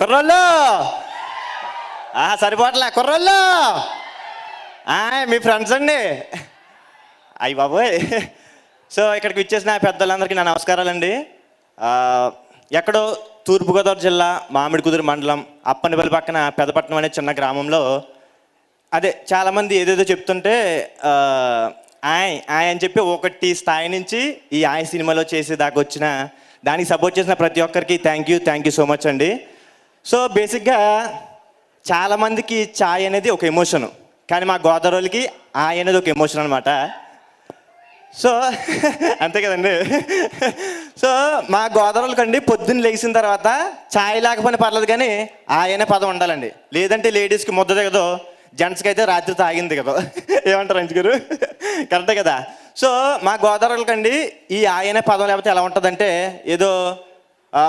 కుర్రోళ్ళు సరిపోట్లే కుర్రోళ్ళు మీ ఫ్రెండ్స్ అండి. అయ్యి బాబోయ్. సో ఇక్కడికి ఇచ్చేసిన పెద్దలందరికీ నా నమస్కారాలండి. ఎక్కడో తూర్పుగోదావరి జిల్లా మామిడికుదురు మండలం అప్పనిపల్లి పక్కన పెదపట్నం అనే చిన్న గ్రామంలో అదే చాలామంది ఏదేదో చెప్తుంటే ఆయ్ అని చెప్పి ఒకటి స్థాయి నుంచి ఈ సినిమాలో చేసేదాకా వచ్చిన దానికి సపోర్ట్ చేసిన ప్రతి ఒక్కరికి థ్యాంక్ యూ సో మచ్ అండి. సో బేసిక్గా చాలామందికి ఛాయ్ అనేది ఒక ఎమోషను, కానీ మా గోదావరికి అనేది ఒక ఎమోషన్ అనమాట. సో అంతే కదండి. సో మా గోదావరికి అండి పొద్దున్న లేచిన తర్వాత ఛాయ్ లేకపోయినా పర్లేదు కానీ అనే పదం ఉండాలండి. లేదంటే లేడీస్కి ముద్ద దిగదు, జెంట్స్కి అయితే రాత్రి తాగింది కదా. ఏమంటారు అంజు గారు? కరెక్టే కదా. సో మా గోదావరికి అండి ఈ అనే పదం లేకపోతే ఎలా ఉంటుందంటే ఏదో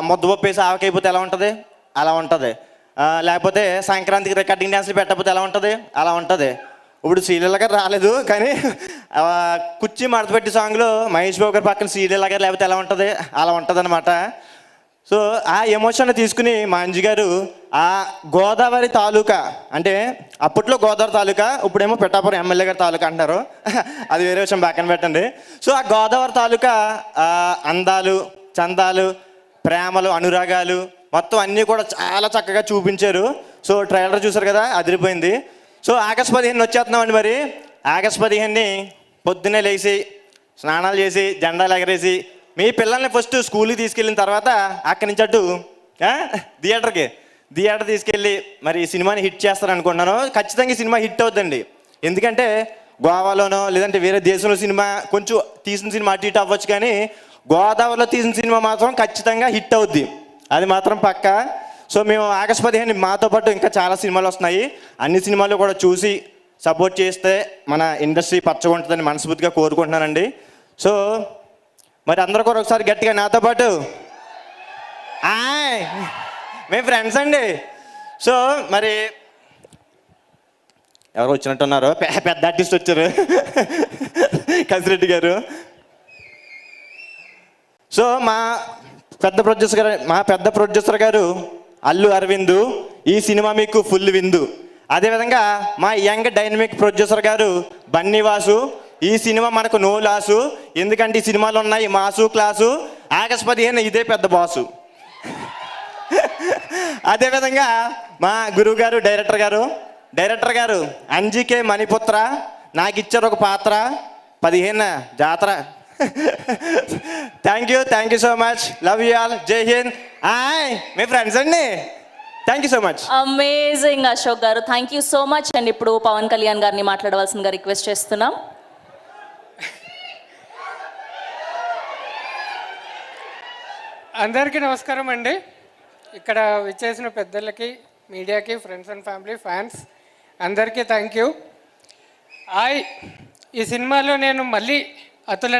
ముద్దపప్పు వేసి ఆవకైపోతే ఎలా ఉంటుంది అలా ఉంటుంది. లేకపోతే సంక్రాంతికి రికార్డింగ్ డ్యాన్స్లు పెట్టకపోతే ఎలా ఉంటుంది అలా ఉంటుంది. ఇప్పుడు సీరియల్ గారు రాలేదు కానీ కుర్చీ మడతపెట్టి సాంగ్లో మహేష్ బాబు గారి పక్కన సీరియల్ గారు లేకపోతే ఎలా ఉంటుంది అలా ఉంటుంది అనమాట. సో ఆ ఎమోషన్ తీసుకుని మా అంజు గారు గోదావరి తాలూకా అంటే అప్పట్లో గోదావరి తాలూకా, ఇప్పుడేమో పిఠాపురం ఎమ్మెల్యే గారి తాలూకా అంటారు, అది వేరే విషయం పక్కన పెట్టండి. సో ఆ గోదావరి తాలూకా అందాలు చందాలు ప్రేమలు అనురాగాలు మొత్తం అన్నీ కూడా చాలా చక్కగా చూపించారు. సో ట్రైలర్ చూసారు కదా, అదిరిపోయింది. So August 15 వచ్చేస్తున్నామండి. మరి ఆగస్టు 15 పొద్దున్నే లేచి స్నానాలు చేసి జెండాలు ఎగరేసి మీ పిల్లల్ని ఫస్ట్ స్కూల్కి తీసుకెళ్ళిన తర్వాత అక్కడి నుంచి అటు థియేటర్ తీసుకెళ్ళి మరి సినిమాని హిట్ చేస్తారు అనుకుంటున్నాను. ఖచ్చితంగా ఈ సినిమా హిట్ అవుతుందండి. ఎందుకంటే గోవాలోనో లేదంటే వేరే దేశంలో సినిమా కొంచెం తీసిన సినిమా అటు ఇటు అవ్వచ్చు, కానీ గోదావరిలో తీసిన సినిమా మాత్రం ఖచ్చితంగా హిట్ అవుద్ది, అది మాత్రం పక్కా. సో మేము ఆగస్టు 15 మాతో పాటు ఇంకా చాలా సినిమాలు వస్తున్నాయి, అన్ని సినిమాలు కూడా చూసి సపోర్ట్ చేస్తే మన ఇండస్ట్రీ పచ్చగా ఉంటుందని మనస్ఫూర్తిగా కోరుకుంటున్నానండి. సో మరి అందరూ కూడా ఒకసారి గట్టిగా నాతో పాటు మేము ఫ్రెండ్స్ అండి. సో మరి ఎవరు వచ్చినట్టున్నారు, పెద్ద ఆర్టిస్ట్ వచ్చారు కసిరెడ్డి గారు. సో మా పెద్ద ప్రొడ్యూసర్ గారు అల్లు అరవింద్, ఈ సినిమా మీకు ఫుల్ విందు. అదేవిధంగా మా యంగ్ డైనమిక్ ప్రొడ్యూసర్ గారు బన్నీవాసు, ఈ సినిమా మనకు నో లాసు, ఎందుకంటే ఈ సినిమాలు ఉన్నాయి మాసు క్లాసు, ఆగస్టు 15 ఇదే పెద్ద బాసు. అదేవిధంగా మా గురువు గారు డైరెక్టర్ గారు అంజికే మణిపుత్ర, నాకు ఇచ్చారు ఒక పాత్ర 15 జాతర. Thank you so much, love you all, జై హింద్. మీ ఫ్రెండ్స్ అండి, thank you so much. Amazing Ashok garu, thank you so much అండి. ఇప్పుడు పవన్ కళ్యాణ్ గారిని మాట్లాడవలసిందిగా రిక్వెస్ట్ చేస్తున్నాం. అందరికీ నమస్కారం అండి. ఇక్కడ విచ్చేసిన పెద్దలకి, మీడియాకి, ఫ్రెండ్స్ అండ్ ఫ్యామిలీ, ఫ్యాన్స్ అందరికీ థ్యాంక్ యూ. ఈ సినిమాలో నేను మళ్ళీ అతుల